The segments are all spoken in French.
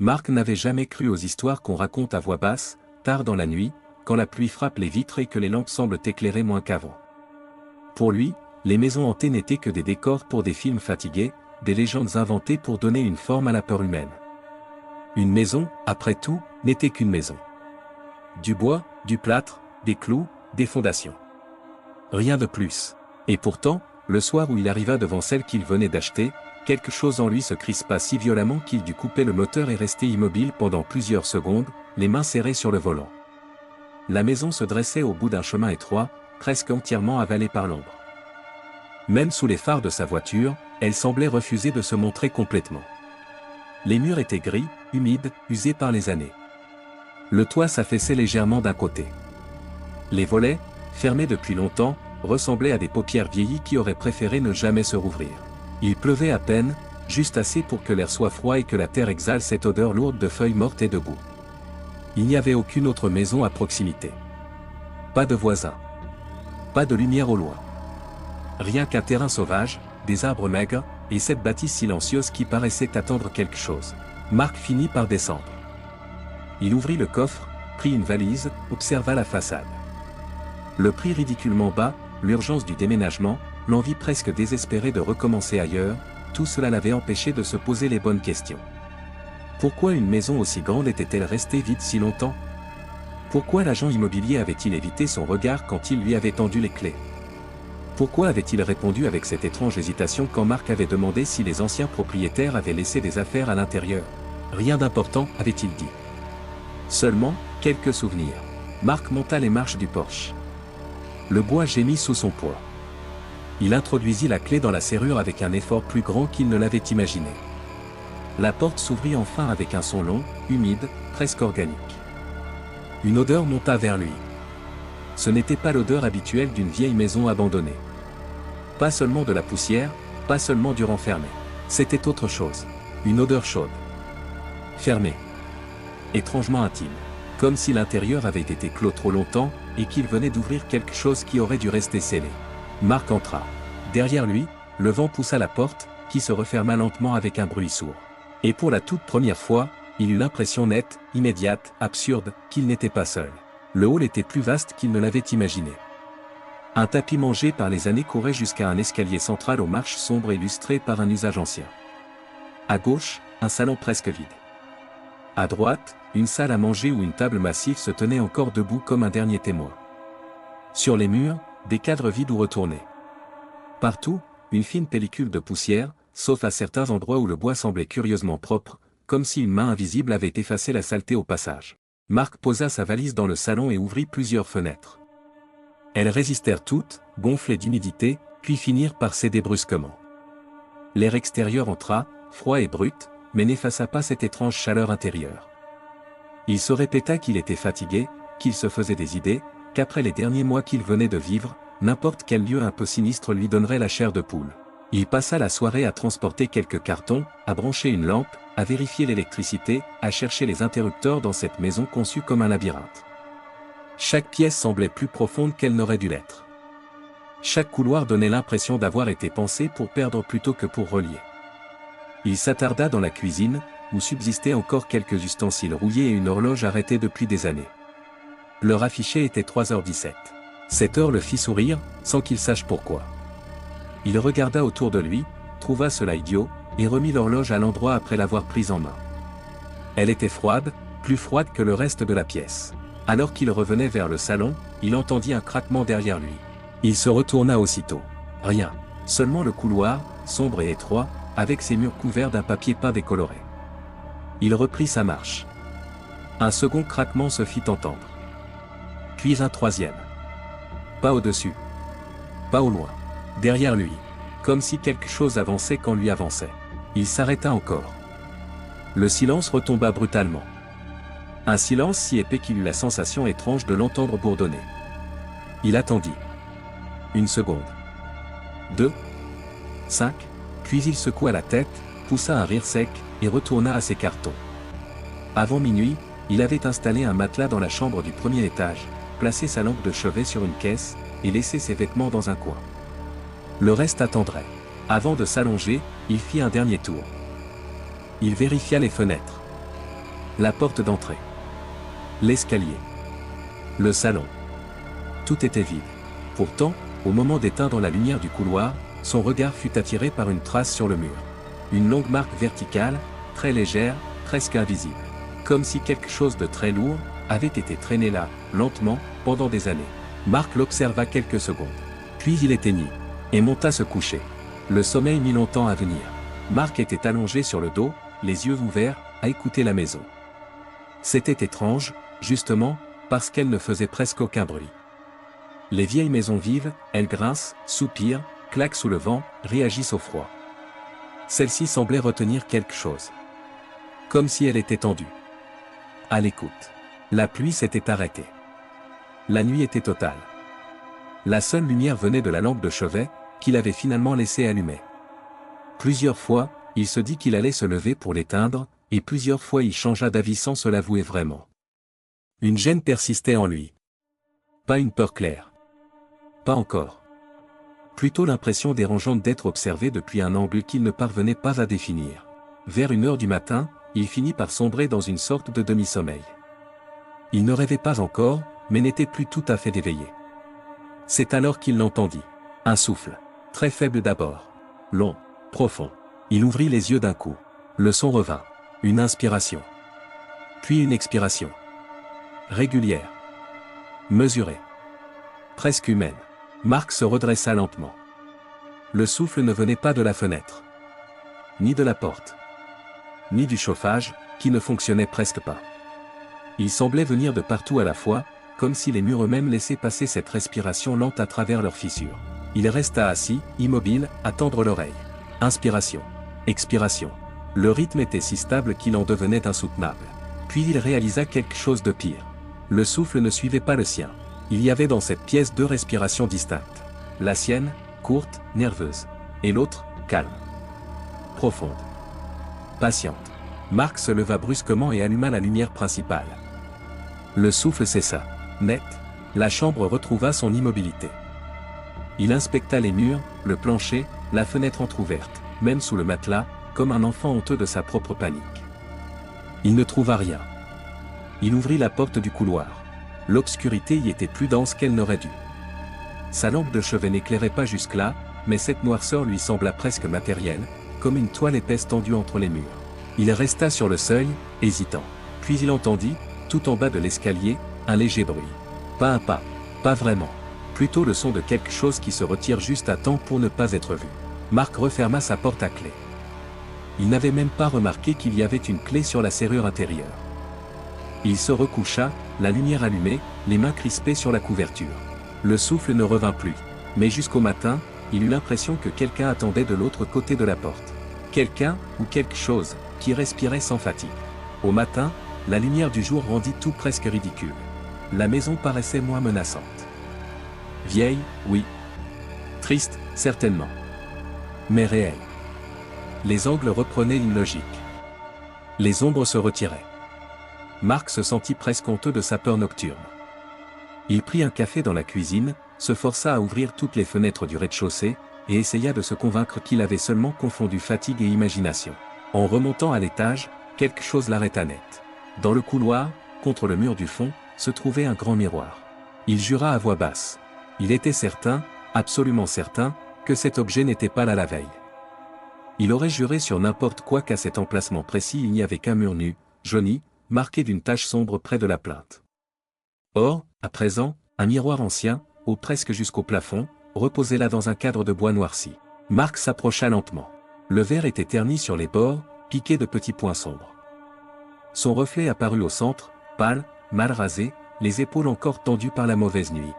Marc n'avait jamais cru aux histoires qu'on raconte à voix basse, tard dans la nuit, quand la pluie frappe les vitres et que les lampes semblent éclairer moins qu'avant. Pour lui, les maisons hantées n'étaient que des décors pour des films fatigués, des légendes inventées pour donner une forme à la peur humaine. Une maison, après tout, n'était qu'une maison. Du bois, du plâtre, des clous, des fondations. Rien de plus. Et pourtant, le soir où il arriva devant celle qu'il venait d'acheter, quelque chose en lui se crispa si violemment qu'il dut couper le moteur et rester immobile pendant plusieurs secondes, les mains serrées sur le volant. La maison se dressait au bout d'un chemin étroit, presque entièrement avalé par l'ombre. Même sous les phares de sa voiture, elle semblait refuser de se montrer complètement. Les murs étaient gris, humides, usés par les années. Le toit s'affaissait légèrement d'un côté. Les volets, fermés depuis longtemps, ressemblaient à des paupières vieillies qui auraient préféré ne jamais se rouvrir. Il pleuvait à peine, juste assez pour que l'air soit froid et que la terre exhale cette odeur lourde de feuilles mortes et de boue. Il n'y avait aucune autre maison à proximité. Pas de voisins. Pas de lumière au loin. Rien qu'un terrain sauvage, des arbres maigres, et cette bâtisse silencieuse qui paraissait attendre quelque chose. Marc finit par descendre. Il ouvrit le coffre, prit une valise, observa la façade. Le prix ridiculement bas, l'urgence du déménagement, l'envie presque désespérée de recommencer ailleurs, tout cela l'avait empêché de se poser les bonnes questions. Pourquoi une maison aussi grande était-elle restée vide si longtemps? Pourquoi l'agent immobilier avait-il évité son regard quand il lui avait tendu les clés? Pourquoi avait-il répondu avec cette étrange hésitation quand Marc avait demandé si les anciens propriétaires avaient laissé des affaires à l'intérieur? Rien d'important, avait-il dit. Seulement, quelques souvenirs. Marc monta les marches du porche. Le bois gémit sous son poids. Il introduisit la clé dans la serrure avec un effort plus grand qu'il ne l'avait imaginé. La porte s'ouvrit enfin avec un son long, humide, presque organique. Une odeur monta vers lui. Ce n'était pas l'odeur habituelle d'une vieille maison abandonnée. Pas seulement de la poussière, pas seulement du renfermé. C'était autre chose. Une odeur chaude. Fermée. Étrangement intime. Comme si l'intérieur avait été clos trop longtemps, et qu'il venait d'ouvrir quelque chose qui aurait dû rester scellé. Marc entra. Derrière lui, le vent poussa la porte, qui se referma lentement avec un bruit sourd. Et pour la toute première fois, il eut l'impression nette, immédiate, absurde, qu'il n'était pas seul. Le hall était plus vaste qu'il ne l'avait imaginé. Un tapis mangé par les années courait jusqu'à un escalier central aux marches sombres illustrées par un usage ancien. À gauche, un salon presque vide. À droite, une salle à manger où une table massive se tenait encore debout comme un dernier témoin. Sur les murs, des cadres vides ou retournés. Partout, une fine pellicule de poussière, sauf à certains endroits où le bois semblait curieusement propre, comme si une main invisible avait effacé la saleté au passage. Marc posa sa valise dans le salon et ouvrit plusieurs fenêtres. Elles résistèrent toutes, gonflées d'humidité, puis finirent par céder brusquement. L'air extérieur entra, froid et brut, mais n'effaça pas cette étrange chaleur intérieure. Il se répéta qu'il était fatigué, qu'il se faisait des idées, qu'après les derniers mois qu'il venait de vivre, n'importe quel lieu un peu sinistre lui donnerait la chair de poule. Il passa la soirée à transporter quelques cartons, à brancher une lampe, à vérifier l'électricité, à chercher les interrupteurs dans cette maison conçue comme un labyrinthe. Chaque pièce semblait plus profonde qu'elle n'aurait dû l'être. Chaque couloir donnait l'impression d'avoir été pensé pour perdre plutôt que pour relier. Il s'attarda dans la cuisine, où subsistaient encore quelques ustensiles rouillés et une horloge arrêtée depuis des années. L'heure affichée était 3h17. Cette heure le fit sourire, sans qu'il sache pourquoi. Il regarda autour de lui, trouva cela idiot, et remit l'horloge à l'endroit après l'avoir prise en main. Elle était froide, plus froide que le reste de la pièce. Alors qu'il revenait vers le salon, il entendit un craquement derrière lui. Il se retourna aussitôt. Rien. Seulement le couloir, sombre et étroit, avec ses murs couverts d'un papier peint décoloré. Il reprit sa marche. Un second craquement se fit entendre. Puis un troisième. Pas au-dessus. Pas au loin. Derrière lui. Comme si quelque chose avançait quand lui avançait. Il s'arrêta encore. Le silence retomba brutalement. Un silence si épais qu'il eut la sensation étrange de l'entendre bourdonner. Il attendit. 1 seconde. 2. 5. Puis il secoua la tête, poussa un rire sec, et retourna à ses cartons. Avant minuit, il avait installé un matelas dans la chambre du premier étage, placé sa lampe de chevet sur une caisse, et laissé ses vêtements dans un coin. Le reste attendrait. Avant de s'allonger, il fit un dernier tour. Il vérifia les fenêtres. La porte d'entrée. L'escalier. Le salon. Tout était vide. Pourtant, au moment d'éteindre la lumière du couloir, son regard fut attiré par une trace sur le mur. Une longue marque verticale, très légère, presque invisible. Comme si quelque chose de très lourd avait été traîné là, lentement, pendant des années. Marc l'observa quelques secondes. Puis il éteignit et monta se coucher. Le sommeil mit longtemps à venir. Marc était allongé sur le dos, les yeux ouverts, à écouter la maison. C'était étrange, justement, parce qu'elle ne faisait presque aucun bruit. Les vieilles maisons vives, elles grincent, soupirent, claquent sous le vent, réagissent au froid. Celle-ci semblait retenir quelque chose. Comme si elle était tendue. À l'écoute. La pluie s'était arrêtée. La nuit était totale. La seule lumière venait de la lampe de chevet, qu'il avait finalement laissée allumée. Plusieurs fois, il se dit qu'il allait se lever pour l'éteindre, et plusieurs fois il changea d'avis sans se l'avouer vraiment. Une gêne persistait en lui. Pas une peur claire. Pas encore. Plutôt l'impression dérangeante d'être observé depuis un angle qu'il ne parvenait pas à définir. Vers 1h du matin, il finit par sombrer dans une sorte de demi-sommeil. Il ne rêvait pas encore, mais n'était plus tout à fait éveillé. C'est alors qu'il l'entendit. Un souffle. Très faible d'abord. Long. Profond. Il ouvrit les yeux d'un coup. Le son revint. Une inspiration. Puis une expiration. Régulière. Mesurée. Presque humaine. Marc se redressa lentement. Le souffle ne venait pas de la fenêtre. Ni de la porte. Ni du chauffage, qui ne fonctionnait presque pas. Il semblait venir de partout à la fois, comme si les murs eux-mêmes laissaient passer cette respiration lente à travers leurs fissures. Il resta assis, immobile, à tendre l'oreille. Inspiration. Expiration. Le rythme était si stable qu'il en devenait insoutenable. Puis il réalisa quelque chose de pire. Le souffle ne suivait pas le sien. Il y avait dans cette pièce 2 respirations distinctes. La sienne, courte, nerveuse. Et l'autre, calme. Profonde. Patiente. Marc se leva brusquement et alluma la lumière principale. Le souffle cessa. Net. La chambre retrouva son immobilité. Il inspecta les murs, le plancher, la fenêtre entr'ouverte, même sous le matelas, comme un enfant honteux de sa propre panique. Il ne trouva rien. Il ouvrit la porte du couloir. L'obscurité y était plus dense qu'elle n'aurait dû. Sa lampe de chevet n'éclairait pas jusque-là, mais cette noirceur lui sembla presque matérielle, comme une toile épaisse tendue entre les murs. Il resta sur le seuil, hésitant. Puis il entendit, tout en bas de l'escalier, un léger bruit. Pas un pas. Pas vraiment. Plutôt le son de quelque chose qui se retire juste à temps pour ne pas être vu. Marc referma sa porte à clé. Il n'avait même pas remarqué qu'il y avait une clé sur la serrure intérieure. Il se recoucha, la lumière allumée, les mains crispées sur la couverture. Le souffle ne revint plus. Mais jusqu'au matin, il eut l'impression que quelqu'un attendait de l'autre côté de la porte. Quelqu'un, ou quelque chose, qui respirait sans fatigue. Au matin, la lumière du jour rendit tout presque ridicule. La maison paraissait moins menaçante. Vieille, oui. Triste, certainement. Mais réelle. Les angles reprenaient une logique. Les ombres se retiraient. Marc se sentit presque honteux de sa peur nocturne. Il prit un café dans la cuisine, se força à ouvrir toutes les fenêtres du rez-de-chaussée, et essaya de se convaincre qu'il avait seulement confondu fatigue et imagination. En remontant à l'étage, quelque chose l'arrêta net. Dans le couloir, contre le mur du fond, se trouvait un grand miroir. Il jura à voix basse. Il était certain, absolument certain, que cet objet n'était pas là la veille. Il aurait juré sur n'importe quoi qu'à cet emplacement précis il n'y avait qu'un mur nu, jauni, marqué d'une tache sombre près de la plinthe. Or, à présent, un miroir ancien, haut presque jusqu'au plafond, reposait là dans un cadre de bois noirci. Marc s'approcha lentement. Le verre était terni sur les bords, piqué de petits points sombres. Son reflet apparut au centre, pâle, mal rasé, les épaules encore tendues par la mauvaise nuit.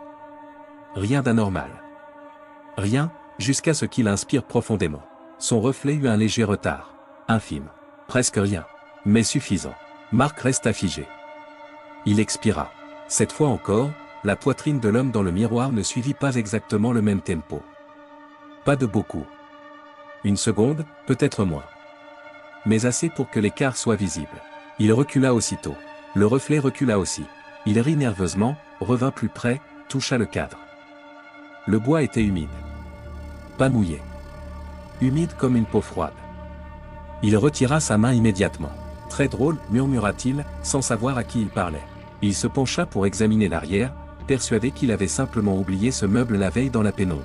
Rien d'anormal. Rien, jusqu'à ce qu'il inspire profondément. Son reflet eut un léger retard. Infime. Presque rien. Mais suffisant. Marc resta figé. Il expira. Cette fois encore, la poitrine de l'homme dans le miroir ne suivit pas exactement le même tempo. Pas de beaucoup. Une seconde, peut-être moins. Mais assez pour que l'écart soit visible. Il recula aussitôt. Le reflet recula aussi. Il rit nerveusement, revint plus près, toucha le cadre. Le bois était humide. Pas mouillé. Humide comme une peau froide. Il retira sa main immédiatement. Très drôle, murmura-t-il, sans savoir à qui il parlait. Il se pencha pour examiner l'arrière, persuadé qu'il avait simplement oublié ce meuble la veille dans la pénombre.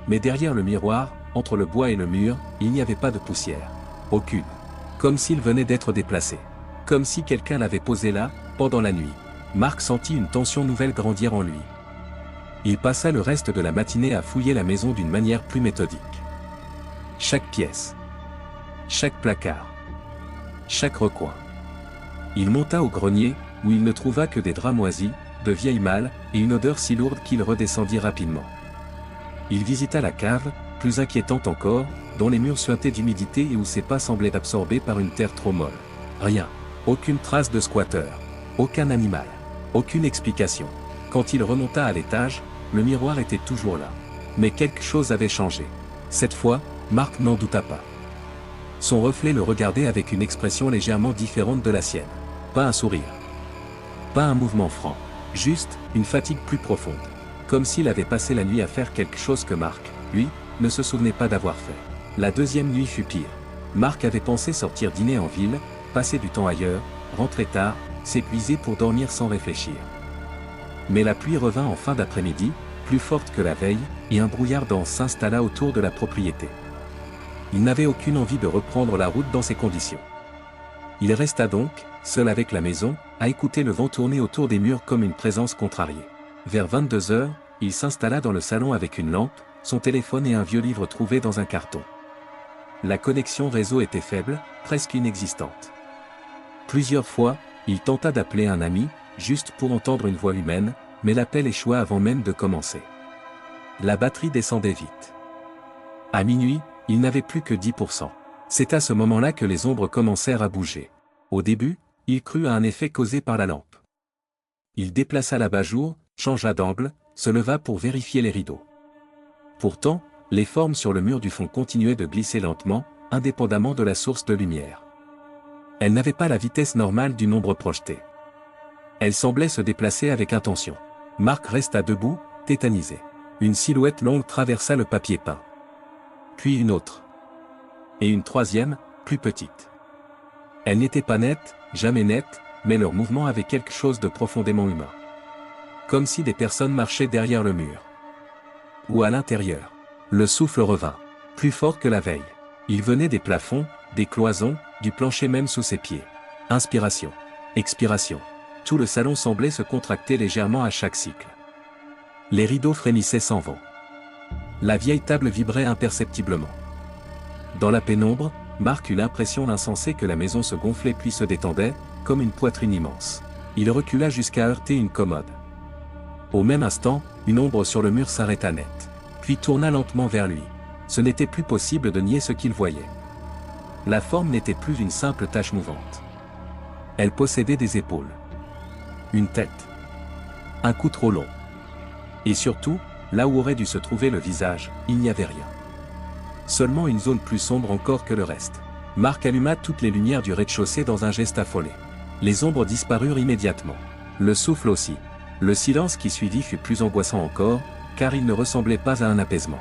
Mais derrière le miroir, entre le bois et le mur, il n'y avait pas de poussière. Aucune. Comme s'il venait d'être déplacé. Comme si quelqu'un l'avait posé là, pendant la nuit. Marc sentit une tension nouvelle grandir en lui. Il passa le reste de la matinée à fouiller la maison d'une manière plus méthodique. Chaque pièce. Chaque placard. Chaque recoin. Il monta au grenier, où il ne trouva que des draps moisis, de vieilles malles, et une odeur si lourde qu'il redescendit rapidement. Il visita la cave, plus inquiétante encore, dont les murs suintaient d'humidité et où ses pas semblaient absorbés par une terre trop molle. Rien. Aucune trace de squatteur. Aucun animal. Aucune explication. Quand il remonta à l'étage, le miroir était toujours là. Mais quelque chose avait changé. Cette fois, Marc n'en douta pas. Son reflet le regardait avec une expression légèrement différente de la sienne. Pas un sourire. Pas un mouvement franc. Juste, une fatigue plus profonde. Comme s'il avait passé la nuit à faire quelque chose que Marc, lui, ne se souvenait pas d'avoir fait. La deuxième nuit fut pire. Marc avait pensé sortir dîner en ville, passer du temps ailleurs, rentrer tard, s'épuiser pour dormir sans réfléchir. Mais la pluie revint en fin d'après-midi, plus forte que la veille, et un brouillard dense s'installa autour de la propriété. Il n'avait aucune envie de reprendre la route dans ces conditions. Il resta donc, seul avec la maison, à écouter le vent tourner autour des murs comme une présence contrariée. Vers 22 heures, il s'installa dans le salon avec une lampe, son téléphone et un vieux livre trouvé dans un carton. La connexion réseau était faible, presque inexistante. Plusieurs fois, il tenta d'appeler un ami, juste pour entendre une voix humaine, mais l'appel échoua avant même de commencer. La batterie descendait vite. À minuit, il n'avait plus que 10%. C'est à ce moment-là que les ombres commencèrent à bouger. Au début, il crut à un effet causé par la lampe. Il déplaça l'abat-jour, changea d'angle, se leva pour vérifier les rideaux. Pourtant, les formes sur le mur du fond continuaient de glisser lentement, indépendamment de la source de lumière. Elles n'avaient pas la vitesse normale d'une ombre projetée. Elles semblaient se déplacer avec intention. Marc resta debout, tétanisé. Une silhouette longue traversa le papier peint. Puis une autre. Et une troisième, plus petite. Elles n'étaient pas nettes, jamais nettes, mais leur mouvement avait quelque chose de profondément humain. Comme si des personnes marchaient derrière le mur. Ou à l'intérieur. Le souffle revint. Plus fort que la veille. Il venait des plafonds, des cloisons, du plancher même sous ses pieds. Inspiration. Expiration. Tout le salon semblait se contracter légèrement à chaque cycle. Les rideaux frémissaient sans vent. La vieille table vibrait imperceptiblement. Dans la pénombre, Marc eut l'impression insensée que la maison se gonflait puis se détendait, comme une poitrine immense. Il recula jusqu'à heurter une commode. Au même instant, une ombre sur le mur s'arrêta net. Puis tourna lentement vers lui. Ce n'était plus possible de nier ce qu'il voyait. La forme n'était plus une simple tache mouvante. Elle possédait des épaules. Une tête. Un cou trop long. Et surtout, là où aurait dû se trouver le visage, il n'y avait rien. Seulement une zone plus sombre encore que le reste. Marc alluma toutes les lumières du rez-de-chaussée dans un geste affolé. Les ombres disparurent immédiatement. Le souffle aussi. Le silence qui suivit fut plus angoissant encore, car il ne ressemblait pas à un apaisement.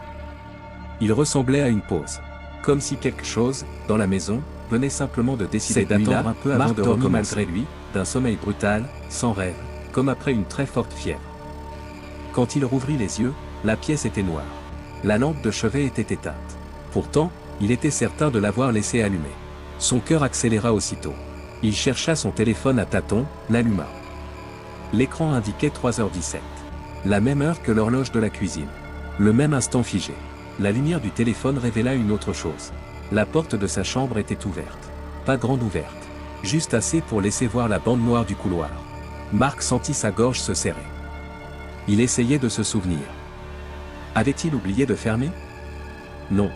Il ressemblait à une pause. Comme si quelque chose, dans la maison, venait simplement de décider d'attendre un peu avant de recommencer malgré lui, d'un sommeil brutal, sans rêve, comme après une très forte fièvre. Quand il rouvrit les yeux, la pièce était noire. La lampe de chevet était éteinte. Pourtant, il était certain de l'avoir laissée allumée. Son cœur accéléra aussitôt. Il chercha son téléphone à tâtons, l'alluma. L'écran indiquait 3h17. La même heure que l'horloge de la cuisine. Le même instant figé. La lumière du téléphone révéla une autre chose. La porte de sa chambre était ouverte. Pas grande ouverte. Juste assez pour laisser voir la bande noire du couloir. Marc sentit sa gorge se serrer. Il essayait de se souvenir. Avait-il oublié de fermer? Non.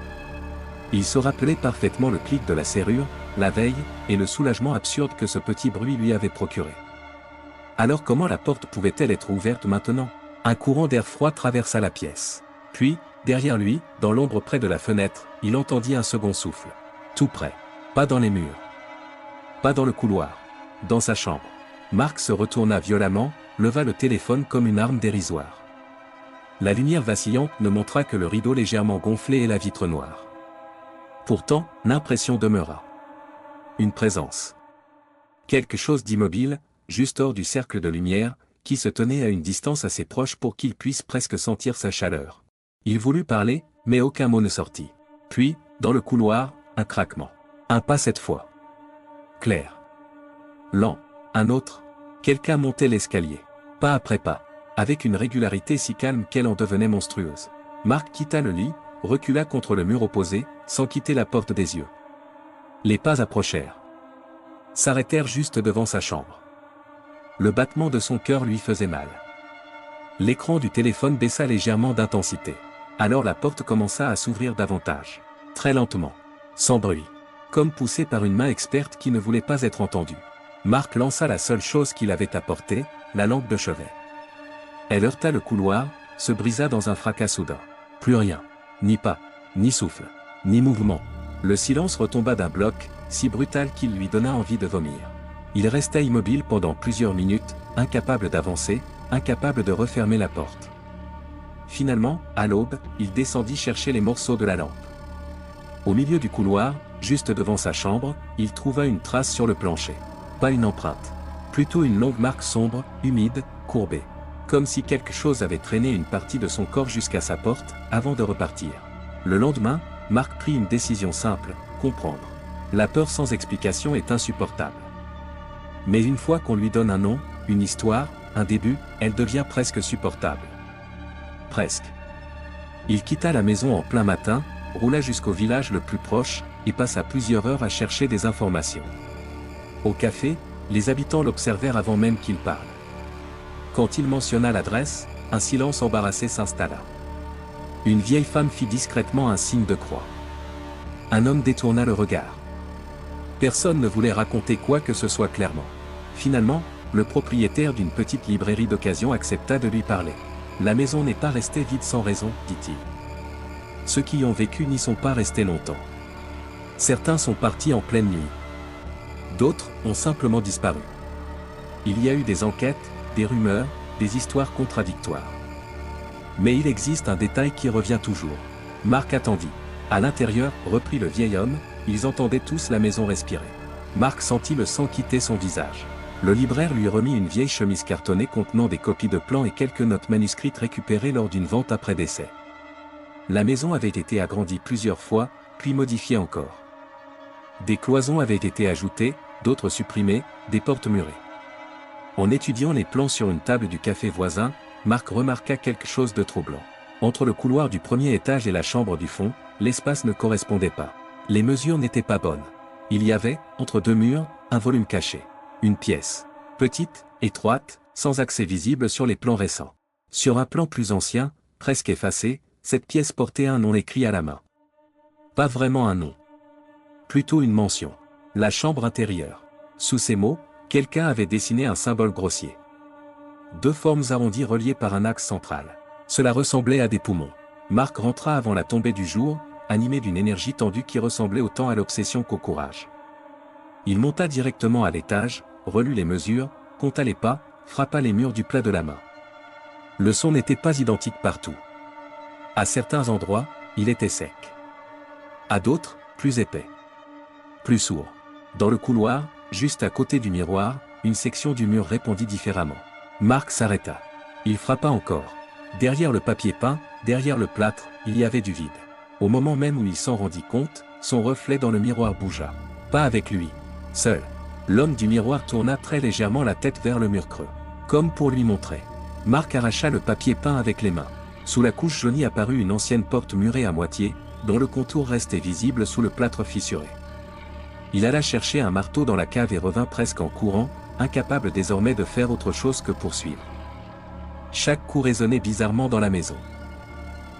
Il se rappelait parfaitement le clic de la serrure, la veille, et le soulagement absurde que ce petit bruit lui avait procuré. Alors comment la porte pouvait-elle être ouverte maintenant? Un courant d'air froid traversa la pièce. Puis, derrière lui, dans l'ombre près de la fenêtre, il entendit un second souffle. Tout près. Pas dans les murs. Pas dans le couloir. Dans sa chambre. Marc se retourna violemment, leva le téléphone comme une arme dérisoire. La lumière vacillante ne montra que le rideau légèrement gonflé et la vitre noire. Pourtant, l'impression demeura. Une présence. Quelque chose d'immobile, juste hors du cercle de lumière, qui se tenait à une distance assez proche pour qu'il puisse presque sentir sa chaleur. Il voulut parler, mais aucun mot ne sortit. Puis, dans le couloir, un craquement. Un pas cette fois. Clair. Lent. Un autre. Quelqu'un montait l'escalier. Pas après pas. Avec une régularité si calme qu'elle en devenait monstrueuse. Marc quitta le lit, recula contre le mur opposé, sans quitter la porte des yeux. Les pas approchèrent. S'arrêtèrent juste devant sa chambre. Le battement de son cœur lui faisait mal. L'écran du téléphone baissa légèrement d'intensité. Alors la porte commença à s'ouvrir davantage. Très lentement. Sans bruit. Comme poussé par une main experte qui ne voulait pas être entendue. Marc lança la seule chose qu'il avait apportée, la lampe de chevet. Elle heurta le couloir, se brisa dans un fracas soudain. Plus rien. Ni pas, ni souffle, ni mouvement. Le silence retomba d'un bloc, si brutal qu'il lui donna envie de vomir. Il resta immobile pendant plusieurs minutes, incapable d'avancer, incapable de refermer la porte. Finalement, à l'aube, il descendit chercher les morceaux de la lampe. Au milieu du couloir, juste devant sa chambre, il trouva une trace sur le plancher. Pas une empreinte. Plutôt une longue marque sombre, humide, courbée. Comme si quelque chose avait traîné une partie de son corps jusqu'à sa porte, avant de repartir. Le lendemain, Marc prit une décision simple, comprendre. La peur sans explication est insupportable. Mais une fois qu'on lui donne un nom, une histoire, un début, elle devient presque supportable. Presque. Il quitta la maison en plein matin, roula jusqu'au village le plus proche, et passa plusieurs heures à chercher des informations. Au café, les habitants l'observèrent avant même qu'il parle. Quand il mentionna l'adresse, un silence embarrassé s'installa. Une vieille femme fit discrètement un signe de croix. Un homme détourna le regard. Personne ne voulait raconter quoi que ce soit clairement. Finalement, le propriétaire d'une petite librairie d'occasion accepta de lui parler. La maison n'est pas restée vide sans raison, dit-il. Ceux qui y ont vécu n'y sont pas restés longtemps. Certains sont partis en pleine nuit. D'autres ont simplement disparu. Il y a eu des enquêtes, des rumeurs, des histoires contradictoires. Mais il existe un détail qui revient toujours. Marc attendit. À l'intérieur, reprit le vieil homme, ils entendaient tous la maison respirer. Marc sentit le sang quitter son visage. Le libraire lui remit une vieille chemise cartonnée contenant des copies de plans et quelques notes manuscrites récupérées lors d'une vente après décès. La maison avait été agrandie plusieurs fois, puis modifiée encore. Des cloisons avaient été ajoutées, d'autres supprimées, des portes murées. En étudiant les plans sur une table du café voisin, Marc remarqua quelque chose de troublant. Entre le couloir du premier étage et la chambre du fond, l'espace ne correspondait pas. Les mesures n'étaient pas bonnes. Il y avait, entre deux murs, un volume caché. Une pièce. Petite, étroite, sans accès visible sur les plans récents. Sur un plan plus ancien, presque effacé, cette pièce portait un nom écrit à la main. Pas vraiment un nom. Plutôt une mention. La chambre intérieure. Sous ces mots, quelqu'un avait dessiné un symbole grossier. Deux formes arrondies reliées par un axe central. Cela ressemblait à des poumons. Marc rentra avant la tombée du jour, animé d'une énergie tendue qui ressemblait autant à l'obsession qu'au courage. Il monta directement à l'étage, relut les mesures, compta les pas, frappa les murs du plat de la main. Le son n'était pas identique partout. À certains endroits, il était sec. À d'autres, plus épais. Plus sourd. Dans le couloir, juste à côté du miroir, une section du mur répondit différemment. Marc s'arrêta. Il frappa encore. Derrière le papier peint, derrière le plâtre, il y avait du vide. Au moment même où il s'en rendit compte, son reflet dans le miroir bougea. Pas avec lui. Seul. L'homme du miroir tourna très légèrement la tête vers le mur creux. Comme pour lui montrer. Marc arracha le papier peint avec les mains. Sous la couche jaunie apparut une ancienne porte murée à moitié, dont le contour restait visible sous le plâtre fissuré. Il alla chercher un marteau dans la cave et revint presque en courant, incapable désormais de faire autre chose que poursuivre. Chaque coup résonnait bizarrement dans la maison.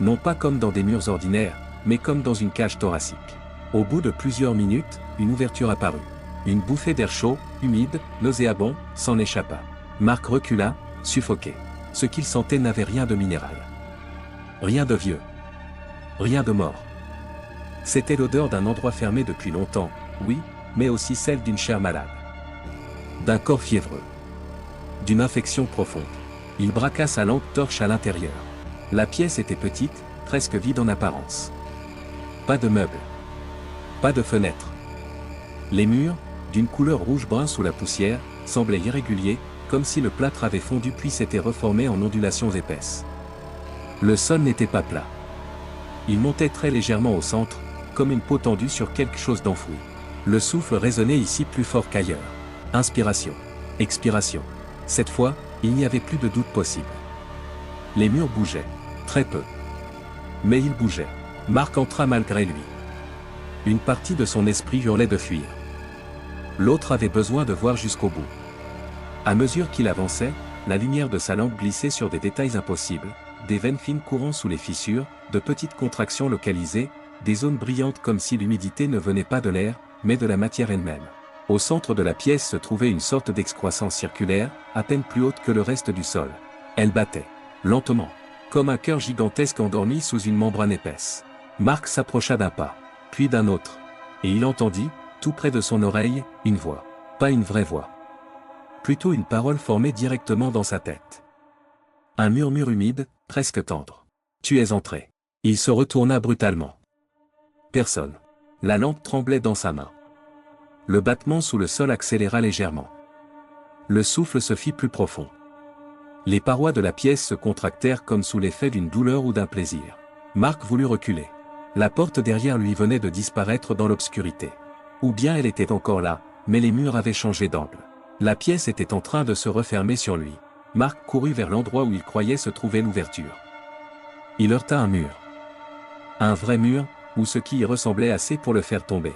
Non pas comme dans des murs ordinaires, mais comme dans une cage thoracique. Au bout de plusieurs minutes, une ouverture apparut. Une bouffée d'air chaud, humide, nauséabond, s'en échappa. Marc recula, suffoqué. Ce qu'il sentait n'avait rien de minéral. Rien de vieux. Rien de mort. C'était l'odeur d'un endroit fermé depuis longtemps, oui, mais aussi celle d'une chair malade. D'un corps fiévreux. D'une infection profonde. Il braqua sa lampe torche à l'intérieur. La pièce était petite, presque vide en apparence. Pas de meubles. Pas de fenêtres. Les murs, d'une couleur rouge-brun sous la poussière, semblait irrégulier, comme si le plâtre avait fondu puis s'était reformé en ondulations épaisses. Le sol n'était pas plat. Il montait très légèrement au centre, comme une peau tendue sur quelque chose d'enfoui. Le souffle résonnait ici plus fort qu'ailleurs. Inspiration. Expiration. Cette fois, il n'y avait plus de doute possible. Les murs bougeaient. Très peu. Mais ils bougeaient. Marc entra malgré lui. Une partie de son esprit hurlait de fuir. L'autre avait besoin de voir jusqu'au bout. À mesure qu'il avançait, la lumière de sa lampe glissait sur des détails impossibles, des veines fines courant sous les fissures, de petites contractions localisées, des zones brillantes comme si l'humidité ne venait pas de l'air, mais de la matière elle-même. Au centre de la pièce se trouvait une sorte d'excroissance circulaire, à peine plus haute que le reste du sol. Elle battait, lentement, comme un cœur gigantesque endormi sous une membrane épaisse. Marc s'approcha d'un pas, puis d'un autre, et il entendit, tout près de son oreille, une voix. Pas une vraie voix. Plutôt une parole formée directement dans sa tête. Un murmure humide, presque tendre. Tu es entré. Il se retourna brutalement. Personne. La lampe tremblait dans sa main. Le battement sous le sol accéléra légèrement. Le souffle se fit plus profond. Les parois de la pièce se contractèrent comme sous l'effet d'une douleur ou d'un plaisir. Marc voulut reculer. La porte derrière lui venait de disparaître dans l'obscurité. Ou bien elle était encore là, mais les murs avaient changé d'angle. La pièce était en train de se refermer sur lui. Marc courut vers l'endroit où il croyait se trouver l'ouverture. Il heurta un mur. Un vrai mur, ou ce qui y ressemblait assez pour le faire tomber.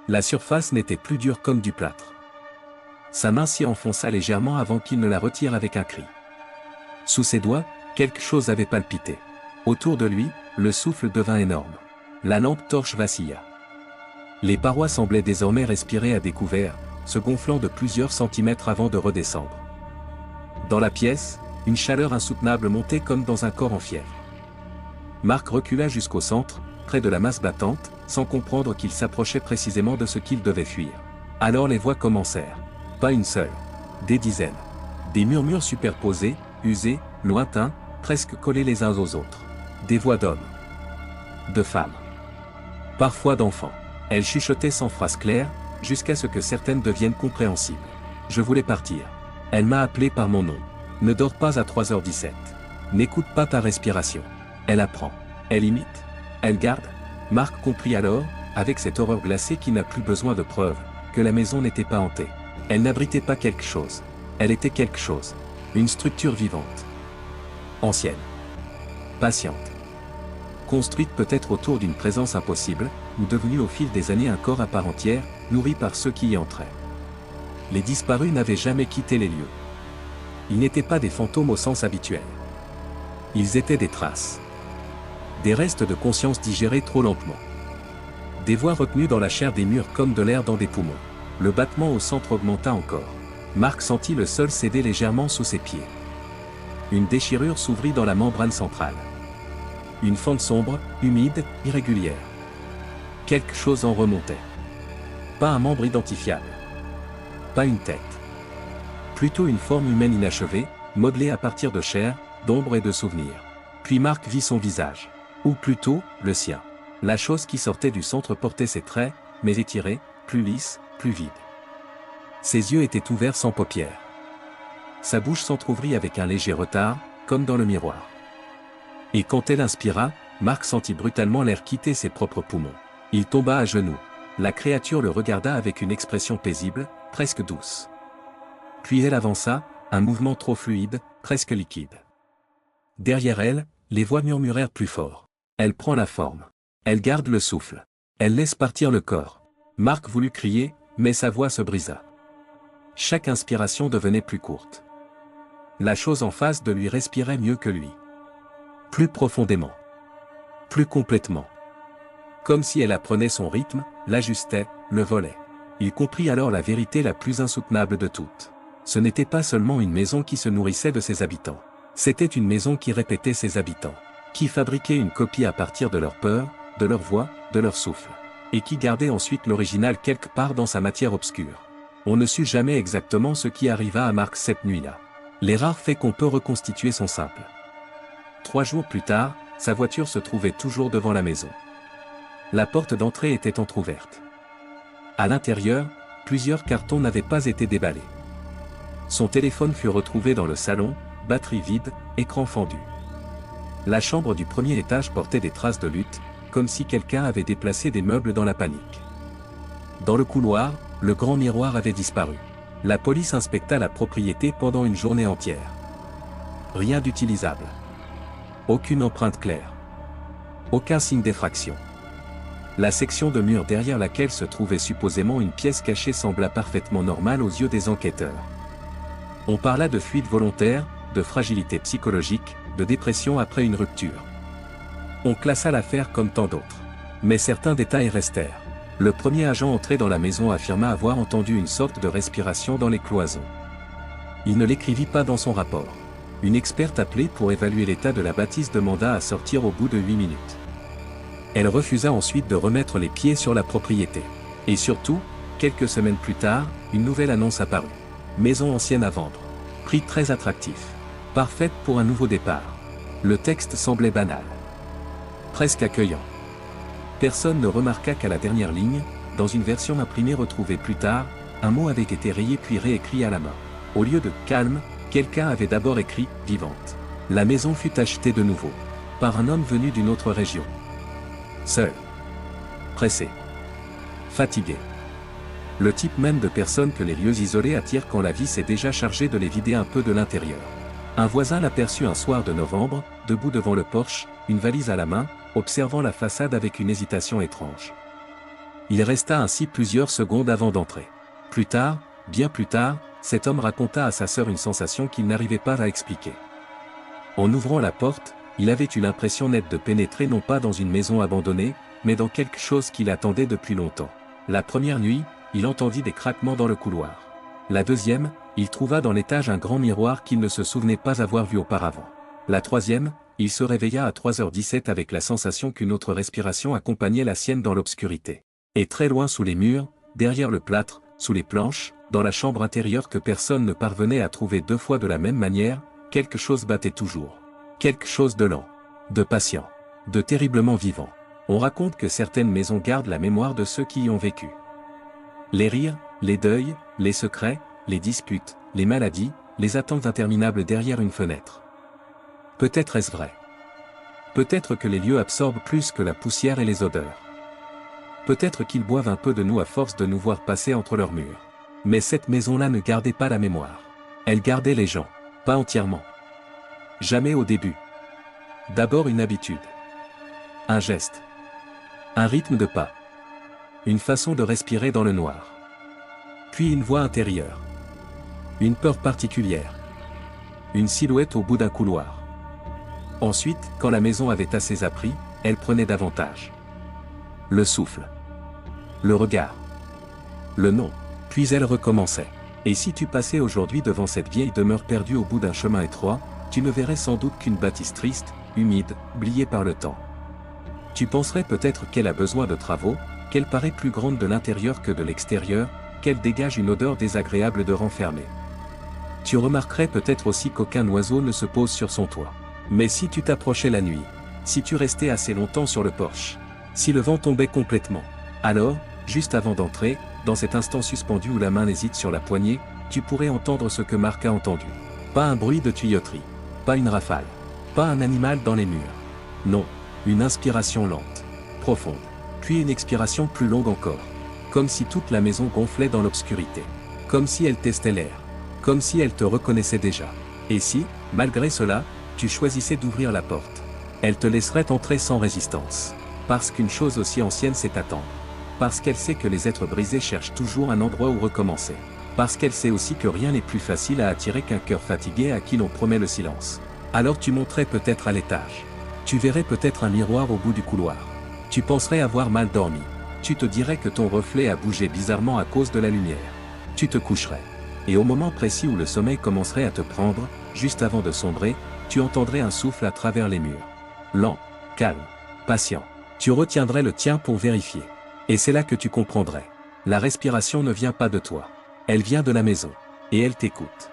La surface n'était plus dure comme du plâtre. Sa main s'y enfonça légèrement avant qu'il ne la retire avec un cri. Sous ses doigts, quelque chose avait palpité. Autour de lui, le souffle devint énorme. La lampe torche vacilla. Les parois semblaient désormais respirer à découvert, se gonflant de plusieurs centimètres avant de redescendre. Dans la pièce, une chaleur insoutenable montait comme dans un corps en fièvre. Marc recula jusqu'au centre, près de la masse battante, sans comprendre qu'il s'approchait précisément de ce qu'il devait fuir. Alors les voix commencèrent. Pas une seule. Des dizaines. Des murmures superposés, usés, lointains, presque collés les uns aux autres. Des voix d'hommes. De femmes. Parfois d'enfants. Elles chuchotaient sans phrase claire, jusqu'à ce que certaines deviennent compréhensibles. Je voulais partir. Elle m'a appelé par mon nom. Ne dors pas à 3h17. N'écoute pas ta respiration. Elle apprend. Elle imite. Elle garde. Marc comprit alors, avec cette horreur glacée qui n'a plus besoin de preuves, que la maison n'était pas hantée. Elle n'abritait pas quelque chose. Elle était quelque chose. Une structure vivante. Ancienne. Patiente. Construite peut-être autour d'une présence impossible, ou devenue au fil des années un corps à part entière, nourri par ceux qui y entraient. Les disparus n'avaient jamais quitté les lieux. Ils n'étaient pas des fantômes au sens habituel. Ils étaient des traces. Des restes de conscience digérés trop lentement. Des voix retenues dans la chair des murs comme de l'air dans des poumons. Le battement au centre augmenta encore. Marc sentit le sol céder légèrement sous ses pieds. Une déchirure s'ouvrit dans la membrane centrale. Une fente sombre, humide, irrégulière. Quelque chose en remontait. Pas un membre identifiable. Pas une tête. Plutôt une forme humaine inachevée, modelée à partir de chair, d'ombre et de souvenirs. Puis Marc vit son visage. Ou plutôt, le sien. La chose qui sortait du centre portait ses traits, mais étirés, plus lisses, plus vides. Ses yeux étaient ouverts sans paupières. Sa bouche s'entr'ouvrit avec un léger retard, comme dans le miroir. Et quand elle inspira, Marc sentit brutalement l'air quitter ses propres poumons. Il tomba à genoux. La créature le regarda avec une expression paisible, presque douce. Puis elle avança, un mouvement trop fluide, presque liquide. Derrière elle, les voix murmurèrent plus fort. Elle prend la forme. Elle garde le souffle. Elle laisse partir le corps. Marc voulut crier, mais sa voix se brisa. Chaque inspiration devenait plus courte. La chose en face de lui respirait mieux que lui. Plus profondément. Plus complètement. Comme si elle apprenait son rythme, l'ajustait, le volait. Il comprit alors la vérité la plus insoutenable de toutes. Ce n'était pas seulement une maison qui se nourrissait de ses habitants. C'était une maison qui répétait ses habitants. Qui fabriquait une copie à partir de leur peur, de leur voix, de leur souffle. Et qui gardait ensuite l'original quelque part dans sa matière obscure. On ne sut jamais exactement ce qui arriva à Marc cette nuit-là. Les rares faits qu'on peut reconstituer sont simples. 3 jours plus tard, sa voiture se trouvait toujours devant la maison. La porte d'entrée était entr'ouverte. À l'intérieur, Plusieurs cartons n'avaient pas été déballés. Son téléphone fut retrouvé dans le salon, batterie vide, écran fendu. La chambre du premier étage portait des traces de lutte, comme si quelqu'un avait déplacé des meubles dans la panique. Dans le couloir, le grand miroir avait disparu. La police inspecta la propriété pendant une journée entière. Rien d'utilisable. Aucune empreinte claire. Aucun signe d'effraction. La section de mur derrière laquelle se trouvait supposément une pièce cachée sembla parfaitement normale aux yeux des enquêteurs. On parla de fuite volontaire, de fragilité psychologique, de dépression après une rupture. On classa l'affaire comme tant d'autres. Mais certains détails restèrent. Le premier agent entré dans la maison affirma avoir entendu une sorte de respiration dans les cloisons. Il ne l'écrivit pas dans son rapport. Une experte appelée pour évaluer l'état de la bâtisse demanda à sortir au bout de 8 minutes. Elle refusa ensuite de remettre les pieds sur la propriété. Et surtout, quelques semaines plus tard, une nouvelle annonce apparut. Maison ancienne à vendre. Prix très attractif. Parfaite pour un nouveau départ. Le texte semblait banal. Presque accueillant. Personne ne remarqua qu'à la dernière ligne, dans une version imprimée retrouvée plus tard, un mot avait été rayé puis réécrit à la main. Au lieu de « calme », quelqu'un avait d'abord écrit « vivante ». La maison fut achetée de nouveau. Par un homme venu d'une autre région. Seul. Pressé. Fatigué. Le type même de personne que les lieux isolés attirent quand la vie s'est déjà chargée de les vider un peu de l'intérieur. Un voisin l'aperçut un soir de novembre, debout devant le porche, une valise à la main, observant la façade avec une hésitation étrange. Il resta ainsi plusieurs secondes avant d'entrer. Plus tard, bien plus tard, cet homme raconta à sa sœur une sensation qu'il n'arrivait pas à expliquer. En ouvrant la porte, il avait eu l'impression nette de pénétrer non pas dans une maison abandonnée, mais dans quelque chose qui l'attendait depuis longtemps. La première nuit, il entendit des craquements dans le couloir. La deuxième, il trouva dans l'étage un grand miroir qu'il ne se souvenait pas avoir vu auparavant. La troisième, il se réveilla à 3h17 avec la sensation qu'une autre respiration accompagnait la sienne dans l'obscurité. Et très loin sous les murs, derrière le plâtre, sous les planches, dans la chambre intérieure que personne ne parvenait à trouver deux fois de la même manière, quelque chose battait toujours. Quelque chose de lent, de patient, de terriblement vivant. On raconte que certaines maisons gardent la mémoire de ceux qui y ont vécu. Les rires, les deuils, les secrets, les disputes, les maladies, les attentes interminables derrière une fenêtre. Peut-être est-ce vrai. Peut-être que les lieux absorbent plus que la poussière et les odeurs. Peut-être qu'ils boivent un peu de nous à force de nous voir passer entre leurs murs. Mais cette maison-là ne gardait pas la mémoire. Elle gardait les gens, pas entièrement. Jamais au début. D'abord une habitude. Un geste. Un rythme de pas. Une façon de respirer dans le noir. Puis une voix intérieure. Une peur particulière. Une silhouette au bout d'un couloir. Ensuite, quand la maison avait assez appris, elle prenait davantage. Le souffle. Le regard. Le nom. Puis elle recommençait. Et si tu passais aujourd'hui devant cette vieille demeure perdue au bout d'un chemin étroit, tu ne verrais sans doute qu'une bâtisse triste, humide, oubliée par le temps. Tu penserais peut-être qu'elle a besoin de travaux, qu'elle paraît plus grande de l'intérieur que de l'extérieur, qu'elle dégage une odeur désagréable de renfermé. Tu remarquerais peut-être aussi qu'aucun oiseau ne se pose sur son toit. Mais si tu t'approchais la nuit, si tu restais assez longtemps sur le porche, si le vent tombait complètement, alors, juste avant d'entrer, dans cet instant suspendu où la main hésite sur la poignée, tu pourrais entendre ce que Marc a entendu. Pas un bruit de tuyauterie, pas une rafale, pas un animal dans les murs. Non, une inspiration lente, profonde, puis une expiration plus longue encore. Comme si toute la maison gonflait dans l'obscurité. Comme si elle testait l'air. Comme si elle te reconnaissait déjà. Et si, malgré cela, tu choisissais d'ouvrir la porte, elle te laisserait entrer sans résistance. Parce qu'une chose aussi ancienne sait attendre. Parce qu'elle sait que les êtres brisés cherchent toujours un endroit où recommencer. Parce qu'elle sait aussi que rien n'est plus facile à attirer qu'un cœur fatigué à qui l'on promet le silence. Alors tu monterais peut-être à l'étage. Tu verrais peut-être un miroir au bout du couloir. Tu penserais avoir mal dormi. Tu te dirais que ton reflet a bougé bizarrement à cause de la lumière. Tu te coucherais. Et au moment précis où le sommeil commencerait à te prendre, juste avant de sombrer, tu entendrais un souffle à travers les murs. Lent, calme, patient. Tu retiendrais le tien pour vérifier. Et c'est là que tu comprendrais. La respiration ne vient pas de toi. Elle vient de la maison. Et elle t'écoute.